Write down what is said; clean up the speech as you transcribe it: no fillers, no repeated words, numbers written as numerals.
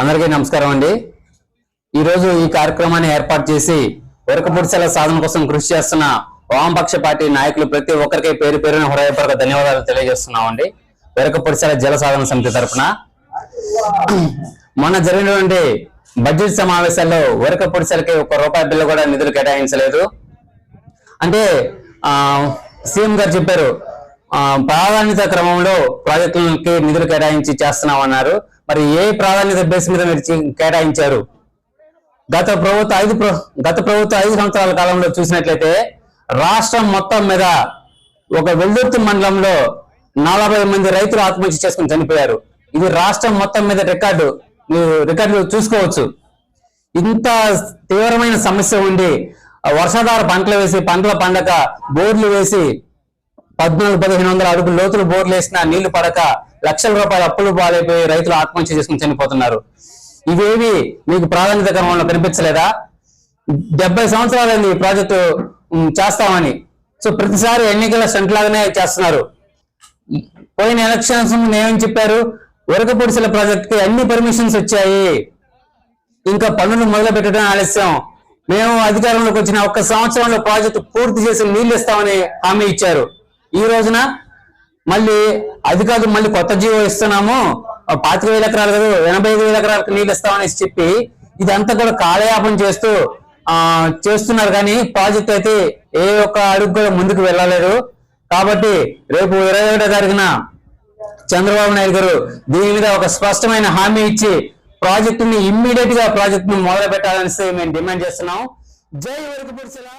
అందరికీ నమస్కారం అండి। ఈ రోజు ఈ కార్యక్రమాన్ని ఏర్పాటు చేసి వరకపుడిసెల సాధన కోసం కృషి చేస్తున్న వామపక్ష పార్టీ నాయకులు ప్రతి ఒక్కరికి పేరు పేరున హృదయపూర్వక ధన్యవాదాలు తెలియజేస్తున్నామండి। వరకపుడిసెల జల సాధన సమితి తరపున మొన్న జరిగినటువంటి బడ్జెట్ సమావేశాల్లో వరకపుడిసెలకి ₹1 బిల్లు కూడా నిధులు కేటాయించలేదు। అంటే సీఎం గారు చెప్పారు ప్రాధాన్యత క్రమంలో ప్రాజెక్టులకి నిధులు కేటాయించి చేస్తున్నామన్నారు। మరి ఏ ప్రాధాన్యత బేస్ మీద మీరు కేటాయించారు? గత ప్రభుత్వ 5 సంవత్సరాల కాలంలో చూసినట్లయితే రాష్ట్రం మొత్తం మీద ఒక వెల్దుర్తి మండలంలో 40 మంది రైతులు ఆత్మహత్య చేసుకుని చనిపోయారు। ఇది రాష్ట్రం మొత్తం మీద రికార్డు చూసుకోవచ్చు। ఇంత తీవ్రమైన సమస్య ఉండి వర్షాధార పంటలు వేసి పంటల పండక బోర్లు వేసి 1400-1500 అడుగుల లోతులు బోర్లు వేసినా నీళ్లు పడక లక్షల రూపాయల అప్పులు పాలైపోయి రైతులు ఆత్మహత్య చేసుకుని చనిపోతున్నారు। ఇవేవి మీకు ప్రాధాన్యత క్రమంలో కనిపించలేదా? 70 సంవత్సరాలైంది ఈ ప్రాజెక్టు చేస్తామని। సో ప్రతిసారి ఎన్నికల స్టంట్ లాగానే చేస్తున్నారు। పోయిన ఎలక్షన్స్ ఏమని చెప్పారు? వరకపుడిసెల ప్రాజెక్ట్ కి అన్ని పర్మిషన్స్ వచ్చాయి, ఇంకా పనులు మొదలు పెట్టడం ఆలస్యం, మేము అధికారంలోకి వచ్చిన 1 సంవత్సరంలో ప్రాజెక్టు పూర్తి చేసి నీళ్లు ఇస్తామని హామీ ఇచ్చారు। ఈ రోజున మళ్ళీ అధికారులు మళ్ళీ కొత్త జీవో ఇస్తున్నాము, 25,000 ఎకరాలు కాదు 85,000 ఎకరాలకు నీళ్ళు ఇస్తామని చెప్పి ఇదంతా కూడా కాలయాపన చేస్తున్నారు। కానీ ప్రాజెక్ట్ అయితే ఏ ఒక్క అడుగు కూడా ముందుకు వెళ్ళలేదు। కాబట్టి రేపు 21వ తారీఖున చంద్రబాబు నాయుడు గారు దీని మీద ఒక స్పష్టమైన హామీ ఇచ్చి ప్రాజెక్టుని ఇమ్మీడియట్ గా మొదలు పెట్టాలని మేము డిమాండ్ చేస్తున్నాం। జై వరకపుడిసెల।